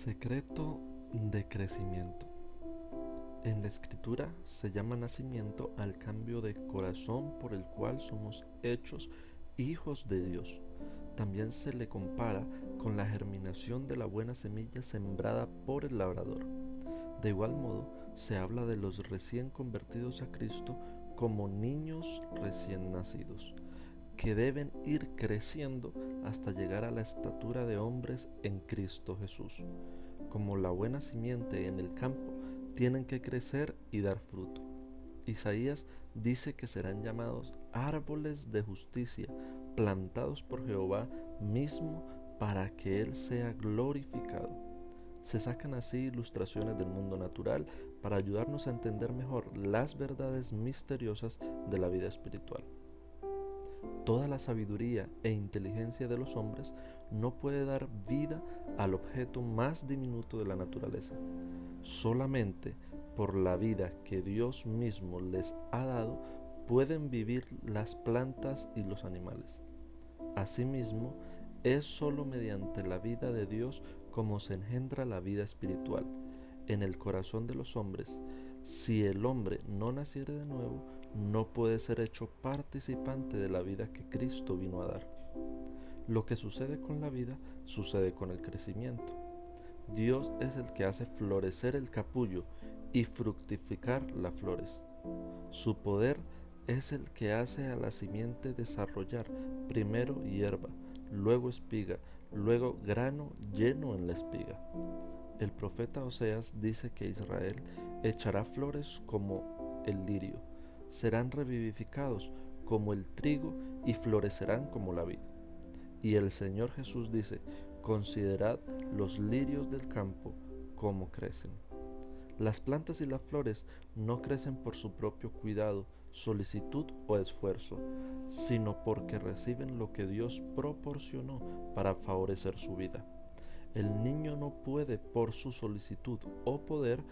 Secreto de crecimiento. En la escritura se llama nacimiento al cambio de corazón por el cual somos hechos hijos de Dios. También se le compara con la germinación de la buena semilla sembrada por el labrador. De igual modo, se habla de los recién convertidos a Cristo como niños recién nacidos, que deben ir creciendo hasta llegar a la estatura de hombres en Cristo Jesús. Como la buena simiente en el campo, tienen que crecer y dar fruto. Isaías dice que serán llamados árboles de justicia, plantados por Jehová mismo para que Él sea glorificado. Se sacan así ilustraciones del mundo natural para ayudarnos a entender mejor las verdades misteriosas de la vida espiritual. Toda la sabiduría e inteligencia de los hombres no puede dar vida al objeto más diminuto de la naturaleza. Solamente por la vida que Dios mismo les ha dado pueden vivir las plantas y los animales. Asimismo, es sólo mediante la vida de Dios como se engendra la vida espiritual en el corazón de los hombres. Si el hombre no naciere de nuevo, no puede ser hecho participante de la vida que Cristo vino a dar. Lo que sucede con la vida sucede con el crecimiento. Dios es el que hace florecer el capullo y fructificar las flores. Su poder es el que hace a la simiente desarrollar primero hierba, luego espiga, luego grano lleno en la espiga. El profeta Oseas dice que Israel echará flores como el lirio, serán revivificados como el trigo y florecerán como la vid. Y el Señor Jesús dice: considerad los lirios del campo, cómo crecen. Las plantas y las flores no crecen por su propio cuidado, solicitud o esfuerzo, sino porque reciben lo que Dios proporcionó para favorecer su vida. El niño no puede, por su solicitud o poder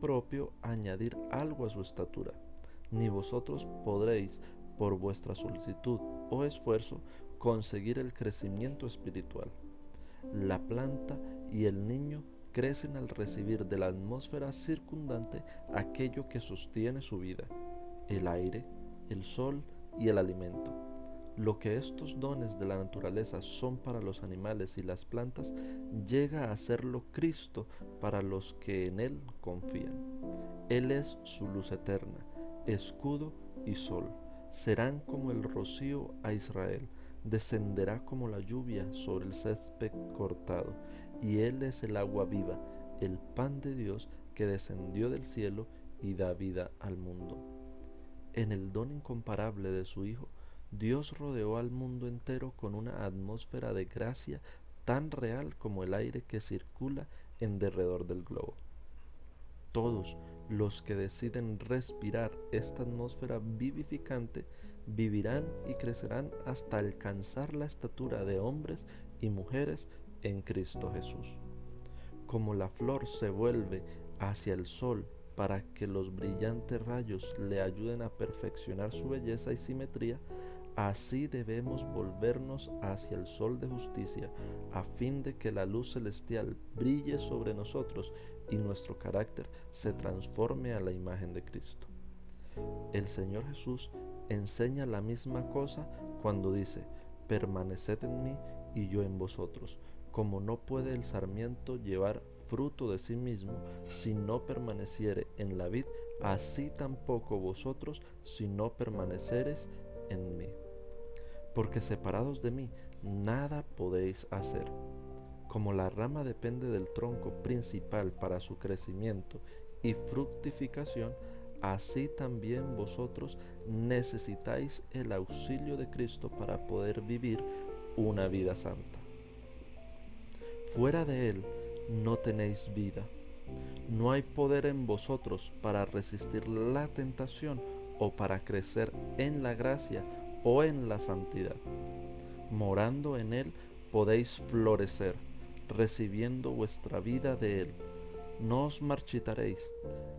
propio, añadir algo a su estatura, ni vosotros podréis, por vuestra solicitud o esfuerzo, conseguir el crecimiento espiritual. La planta y el niño crecen al recibir de la atmósfera circundante aquello que sostiene su vida: el aire, el sol y el alimento. Lo que estos dones de la naturaleza son para los animales y las plantas, llega a serlo Cristo para los que en Él confían. Él es su luz eterna, escudo y sol. Serán como el rocío a Israel, descenderá como la lluvia sobre el césped cortado, y Él es el agua viva, el pan de Dios que descendió del cielo y da vida al mundo. En el don incomparable de su Hijo, Dios rodeó al mundo entero con una atmósfera de gracia tan real como el aire que circula en derredor del globo. Todos los que deciden respirar esta atmósfera vivificante vivirán y crecerán hasta alcanzar la estatura de hombres y mujeres en Cristo Jesús. Como la flor se vuelve hacia el sol para que los brillantes rayos le ayuden a perfeccionar su belleza y simetría, así debemos volvernos hacia el sol de justicia, a fin de que la luz celestial brille sobre nosotros y nuestro carácter se transforme a la imagen de Cristo. El Señor Jesús enseña la misma cosa cuando dice: permaneced en mí y yo en vosotros. Como no puede el sarmiento llevar fruto de sí mismo si no permaneciere en la vid, así tampoco vosotros si no permanecereis en mí. Porque separados de mí nada podéis hacer. Como la rama depende del tronco principal para su crecimiento y fructificación, así también vosotros necesitáis el auxilio de Cristo para poder vivir una vida santa. Fuera de Él no tenéis vida. No hay poder en vosotros para resistir la tentación o para crecer en la gracia o en la santidad. Morando en Él podéis florecer, recibiendo vuestra vida de Él. No os marchitaréis,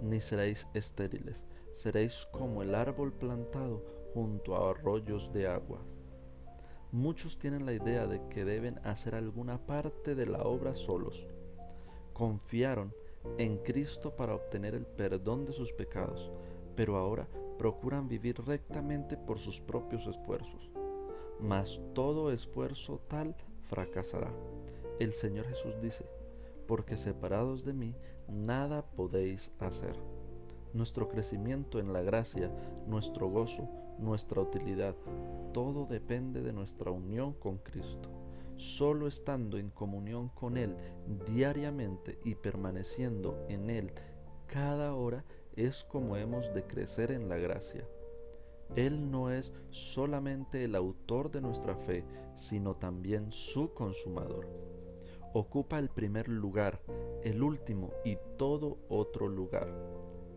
ni seréis estériles, seréis como el árbol plantado junto a arroyos de agua. Muchos tienen la idea de que deben hacer alguna parte de la obra solos. Confiaron en Cristo para obtener el perdón de sus pecados, pero ahora procuran vivir rectamente por sus propios esfuerzos. Mas todo esfuerzo tal fracasará. El Señor Jesús dice: porque separados de mí nada podéis hacer. Nuestro crecimiento en la gracia, nuestro gozo, nuestra utilidad, todo depende de nuestra unión con Cristo. Solo estando en comunión con Él diariamente y permaneciendo en Él cada hora es como hemos de crecer en la gracia. Él no es solamente el autor de nuestra fe, sino también su consumador. Ocupa el primer lugar, el último y todo otro lugar.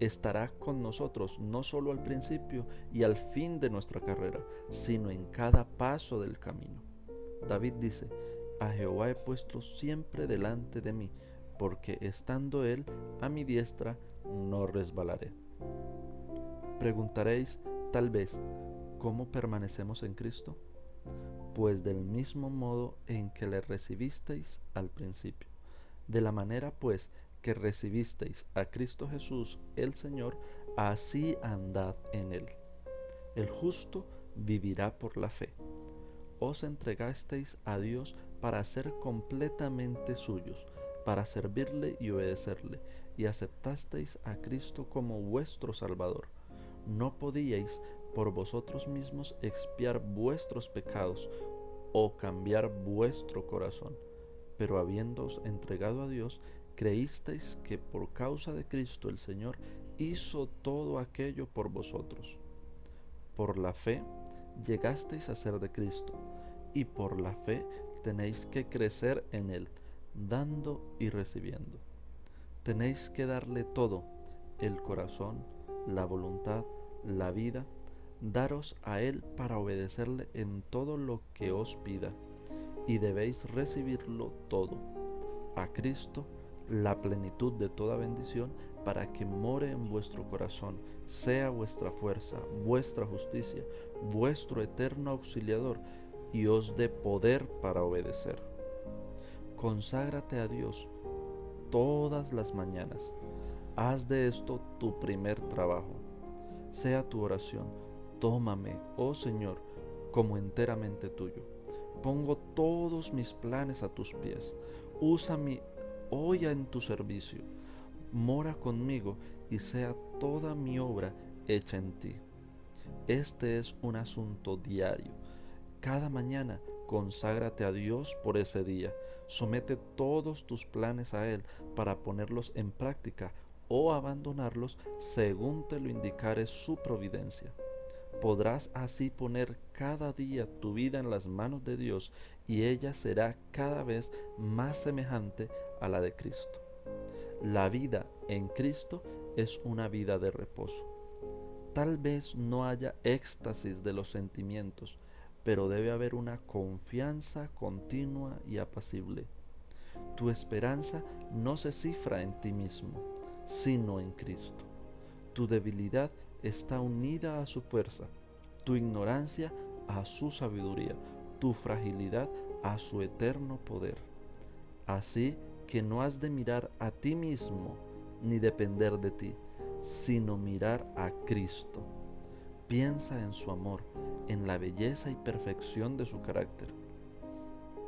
Estará con nosotros no solo al principio y al fin de nuestra carrera, sino en cada paso del camino. David dice: a Jehová he puesto siempre delante de mí, porque estando Él a mi diestra, no resbalaré. Preguntaréis, tal vez, ¿cómo permanecemos en Cristo? Pues del mismo modo en que le recibisteis al principio. De la manera, pues, que recibisteis a Cristo Jesús el Señor, así andad en Él. El justo vivirá por la fe. Os entregasteis a Dios para ser completamente suyos, para servirle y obedecerle, y aceptasteis a Cristo como vuestro Salvador. No podíais por vosotros mismos expiar vuestros pecados o cambiar vuestro corazón, pero habiéndoos entregado a Dios, creísteis que por causa de Cristo el Señor hizo todo aquello por vosotros. Por la fe llegasteis a ser de Cristo, y por la fe tenéis que crecer en Él, dando y recibiendo. Tenéis que darle todo: el corazón, la voluntad, la vida, daros a Él para obedecerle en todo lo que os pida, y debéis recibirlo todo, a Cristo, la plenitud de toda bendición, para que more en vuestro corazón, sea vuestra fuerza, vuestra justicia, vuestro eterno auxiliador, y os dé poder para obedecer. Conságrate a Dios todas las mañanas. Haz de esto tu primer trabajo. Sea tu oración: tómame, oh Señor, como enteramente tuyo. Pongo todos mis planes a tus pies. Usa mi olla en tu servicio. Mora conmigo y sea toda mi obra hecha en ti. Este es un asunto diario. Cada mañana conságrate a Dios por ese día. Somete todos tus planes a Él para ponerlos en práctica o abandonarlos según te lo indicare su providencia. Podrás así poner cada día tu vida en las manos de Dios, y ella será cada vez más semejante a la de Cristo. La vida en Cristo es una vida de reposo. Tal vez no haya éxtasis de los sentimientos, pero debe haber una confianza continua y apacible. Tu esperanza no se cifra en ti mismo, sino en Cristo. Tu debilidad está unida a su fuerza, tu ignorancia a su sabiduría, tu fragilidad a su eterno poder. Así que no has de mirar a ti mismo ni depender de ti, sino mirar a Cristo. Piensa en su amor, en la belleza y perfección de su carácter.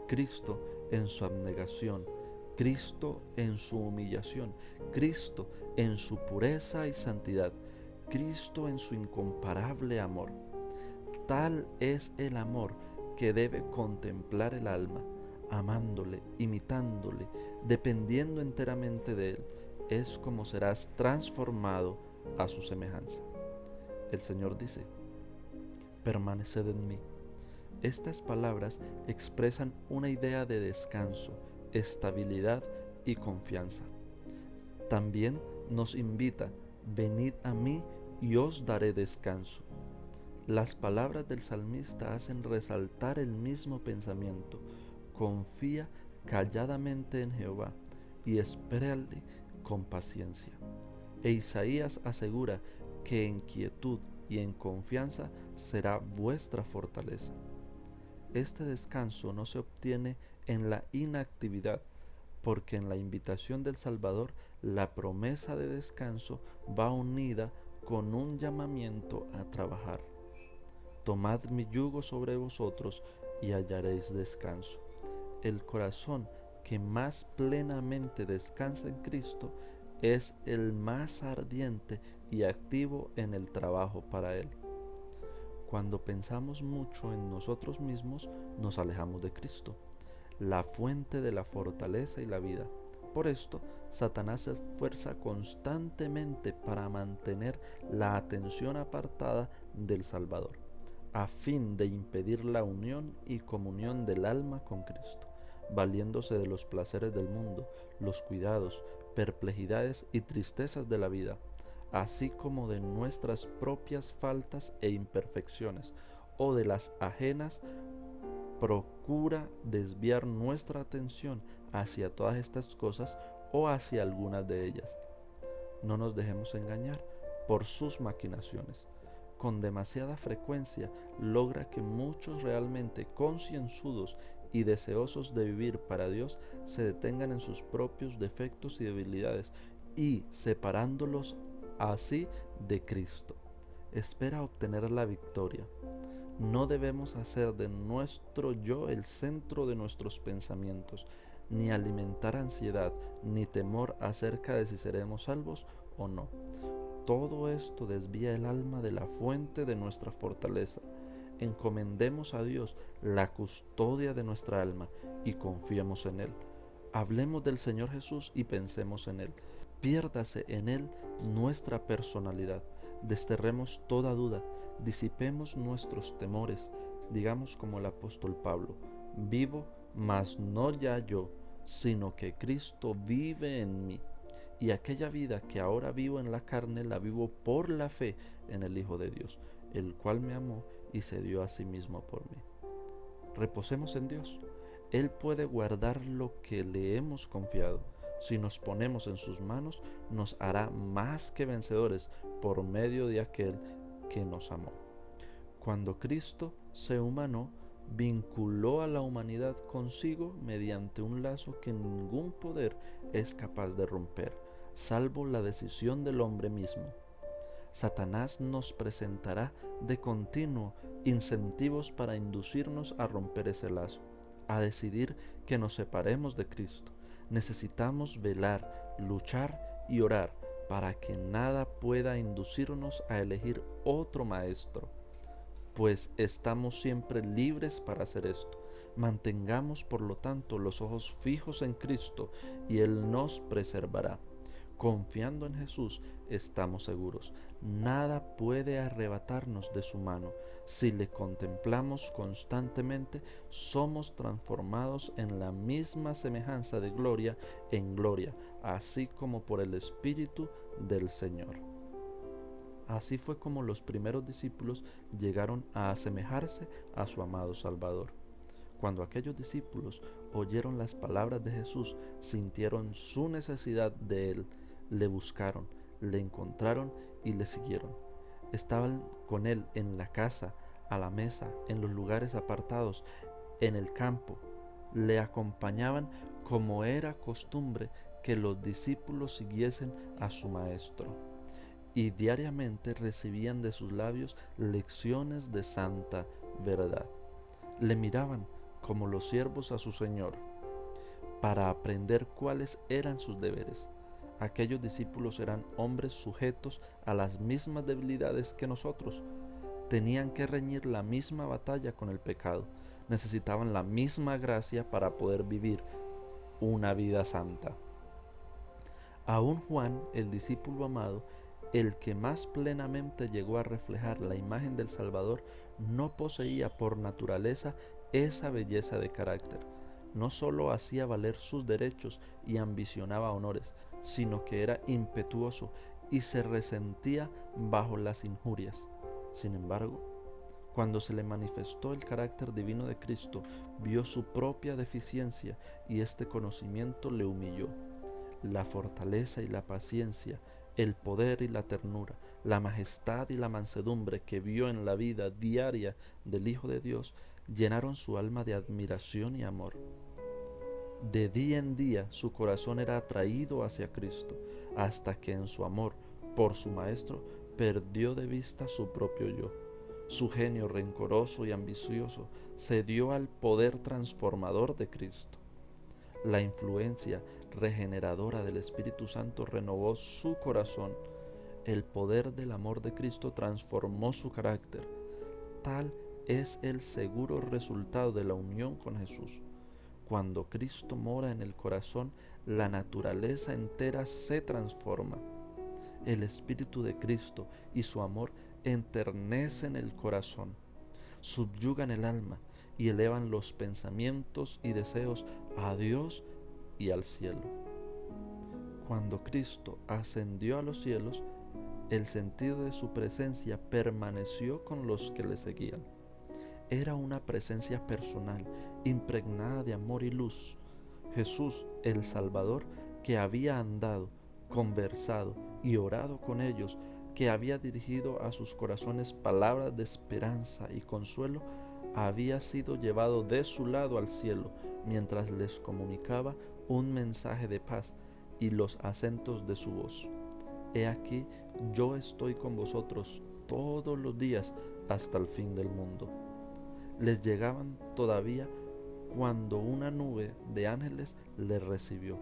Cristo en su abnegación, Cristo en su humillación, Cristo en su pureza y santidad, Cristo en su incomparable amor. Tal es el amor que debe contemplar el alma, amándole, imitándole, dependiendo enteramente de él. Es como serás transformado a su semejanza. El Señor dice: permaneced en mí. Estas palabras expresan una idea de descanso, estabilidad y confianza. También nos invita: venid a mí y os daré descanso. Las palabras del salmista hacen resaltar el mismo pensamiento: confía calladamente en Jehová y espérale con paciencia. E Isaías asegura que en quietud y en confianza será vuestra fortaleza. Este descanso no se obtiene en la inactividad, porque en la invitación del Salvador la promesa de descanso va unida con un llamamiento a trabajar. Tomad mi yugo sobre vosotros y hallaréis descanso. El corazón que más plenamente descansa en Cristo es el más ardiente y activo en el trabajo para Él. Cuando pensamos mucho en nosotros mismos, nos alejamos de Cristo, la fuente de la fortaleza y la vida. Por esto, Satanás se esfuerza constantemente para mantener la atención apartada del Salvador, a fin de impedir la unión y comunión del alma con Cristo, valiéndose de los placeres del mundo, los cuidados, perplejidades y tristezas de la vida, así como de nuestras propias faltas e imperfecciones, o de las ajenas. Procura desviar nuestra atención hacia todas estas cosas o hacia algunas de ellas. No nos dejemos engañar por sus maquinaciones. Con demasiada frecuencia logra que muchos realmente concienzudos y deseosos de vivir para Dios se detengan en sus propios defectos y debilidades y separándolos así de Cristo. Espera obtener la victoria. No debemos hacer de nuestro yo el centro de nuestros pensamientos, ni alimentar ansiedad, ni temor acerca de si seremos salvos o no. Todo esto desvía el alma de la fuente de nuestra fortaleza. Encomendemos a Dios la custodia de nuestra alma y confiemos en Él. Hablemos del Señor Jesús y pensemos en Él. Piérdase en Él nuestra personalidad. Desterremos toda duda, disipemos nuestros temores, digamos como el apóstol Pablo: vivo, mas no ya yo, sino que Cristo vive en mí. Y aquella vida que ahora vivo en la carne, la vivo por la fe en el Hijo de Dios, el cual me amó y se dio a sí mismo por mí. Reposemos en Dios. Él puede guardar lo que le hemos confiado. Si nos ponemos en sus manos, nos hará más que vencedores por medio de aquel que nos amó. Cuando Cristo se humanó, vinculó a la humanidad consigo mediante un lazo que ningún poder es capaz de romper, salvo la decisión del hombre mismo. Satanás nos presentará de continuo incentivos para inducirnos a romper ese lazo, a decidir que nos separemos de Cristo. Necesitamos velar, luchar y orar para que nada pueda inducirnos a elegir otro maestro, pues estamos siempre libres para hacer esto. Mantengamos por lo tanto los ojos fijos en Cristo y Él nos preservará. Confiando en Jesús estamos seguros. Nada puede arrebatarnos de su mano. Si le contemplamos constantemente, somos transformados en la misma semejanza de gloria en gloria, así como por el Espíritu del Señor. Así fue como los primeros discípulos llegaron a asemejarse a su amado Salvador. Cuando aquellos discípulos oyeron las palabras de Jesús, sintieron su necesidad de Él, le buscaron, le encontraron y le siguieron. Estaban con Él en la casa, a la mesa, en los lugares apartados, en el campo. Le acompañaban como era costumbre que los discípulos siguiesen a su Maestro. Y diariamente recibían de sus labios lecciones de santa verdad. Le miraban como los siervos a su Señor, para aprender cuáles eran sus deberes. Aquellos discípulos eran hombres sujetos a las mismas debilidades que nosotros. Tenían que reñir la misma batalla con el pecado. Necesitaban la misma gracia para poder vivir una vida santa. Aún Juan, el discípulo amado, el que más plenamente llegó a reflejar la imagen del Salvador, no poseía por naturaleza esa belleza de carácter. No solo hacía valer sus derechos y ambicionaba honores, sino que era impetuoso y se resentía bajo las injurias. Sin embargo, cuando se le manifestó el carácter divino de Cristo, vio su propia deficiencia y este conocimiento le humilló. La fortaleza y la paciencia, el poder y la ternura, la majestad y la mansedumbre que vio en la vida diaria del Hijo de Dios llenaron su alma de admiración y amor. De día en día su corazón era atraído hacia Cristo, hasta que en su amor por su Maestro perdió de vista su propio yo. Su genio rencoroso y ambicioso cedió al poder transformador de Cristo. La influencia regeneradora del Espíritu Santo renovó su corazón. El poder del amor de Cristo transformó su carácter. Tal es el seguro resultado de la unión con Jesús. Cuando Cristo mora en el corazón, la naturaleza entera se transforma. El Espíritu de Cristo y su amor enternecen el corazón, subyugan el alma y elevan los pensamientos y deseos a Dios y al cielo. Cuando Cristo ascendió a los cielos, el sentido de su presencia permaneció con los que le seguían. Era una presencia personal, impregnada de amor y luz. Jesús, el Salvador, que había andado, conversado y orado con ellos, que había dirigido a sus corazones palabras de esperanza y consuelo, había sido llevado de su lado al cielo, mientras les comunicaba un mensaje de paz y los acentos de su voz. He aquí, yo estoy con vosotros todos los días hasta el fin del mundo. Les llegaban todavía cuando una nube de ángeles les recibió.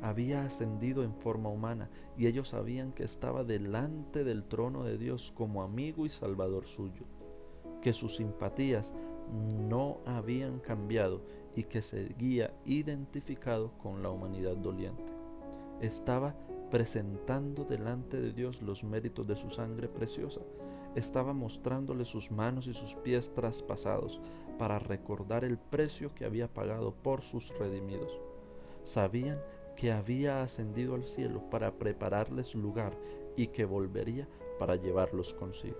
Había ascendido en forma humana y ellos sabían que estaba delante del trono de Dios como amigo y salvador suyo, que sus simpatías no habían cambiado y que seguía identificado con la humanidad doliente. Estaba presentando delante de Dios los méritos de su sangre preciosa. Estaba mostrándole sus manos y sus pies traspasados para recordar el precio que había pagado por sus redimidos. Sabían que había ascendido al cielo para prepararles lugar y que volvería para llevarlos consigo.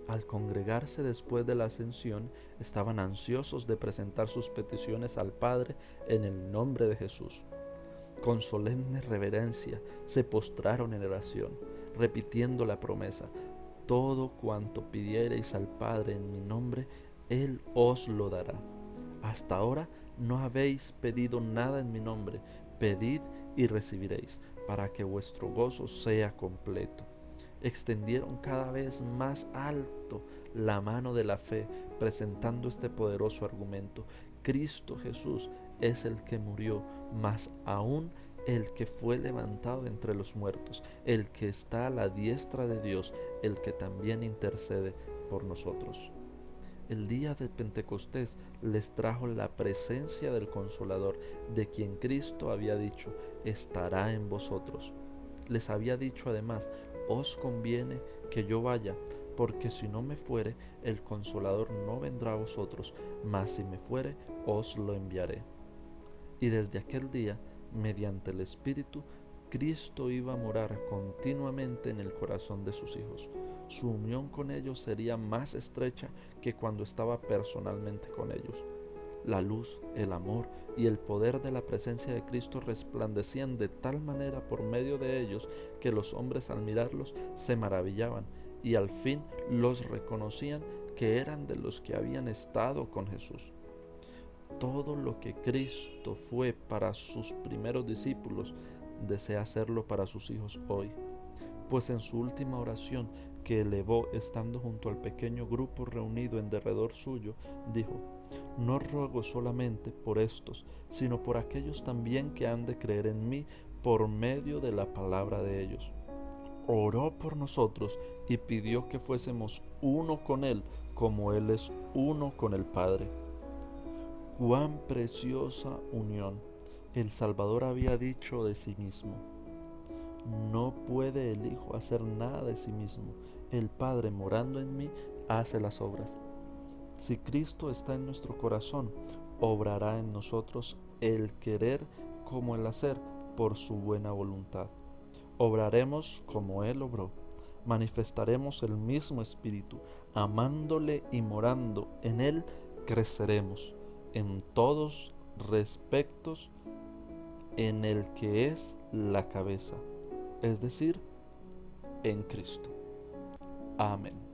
Al congregarse después de la ascensión, estaban ansiosos de presentar sus peticiones al Padre en el nombre de Jesús. Con solemne reverencia se postraron en oración, repitiendo la promesa: todo cuanto pidiereis al Padre en mi nombre, Él os lo dará. Hasta ahora no habéis pedido nada en mi nombre. Pedid y recibiréis, para que vuestro gozo sea completo. Extendieron cada vez más alto la mano de la fe, presentando este poderoso argumento: Cristo Jesús es el que murió, mas aún el que fue levantado de entre los muertos, el que está a la diestra de Dios, el que también intercede por nosotros. El día de Pentecostés les trajo la presencia del Consolador, de quien Cristo había dicho: estará en vosotros. Les había dicho además: os conviene que yo vaya, porque si no me fuere, el Consolador no vendrá a vosotros, mas si me fuere, os lo enviaré. Y desde aquel día, mediante el Espíritu, Cristo iba a morar continuamente en el corazón de sus hijos. Su unión con ellos sería más estrecha que cuando estaba personalmente con ellos. La luz, el amor y el poder de la presencia de Cristo resplandecían de tal manera por medio de ellos que los hombres, al mirarlos, se maravillaban y al fin los reconocían que eran de los que habían estado con Jesús. Todo lo que Cristo fue para sus primeros discípulos, desea hacerlo para sus hijos hoy. Pues en su última oración que elevó estando junto al pequeño grupo reunido en derredor suyo, dijo: no ruego solamente por estos, sino por aquellos también que han de creer en mí por medio de la palabra de ellos. Oró por nosotros y pidió que fuésemos uno con Él, como Él es uno con el Padre. Cuán preciosa unión. El Salvador había dicho de sí mismo: no puede el Hijo hacer nada de sí mismo. El Padre, morando en mí, hace las obras. Si Cristo está en nuestro corazón, obrará en nosotros el querer como el hacer por su buena voluntad. Obraremos como Él obró. Manifestaremos el mismo espíritu. Amándole y morando en Él, creceremos en todos respectos en el que es la cabeza, es decir, en Cristo. Amén.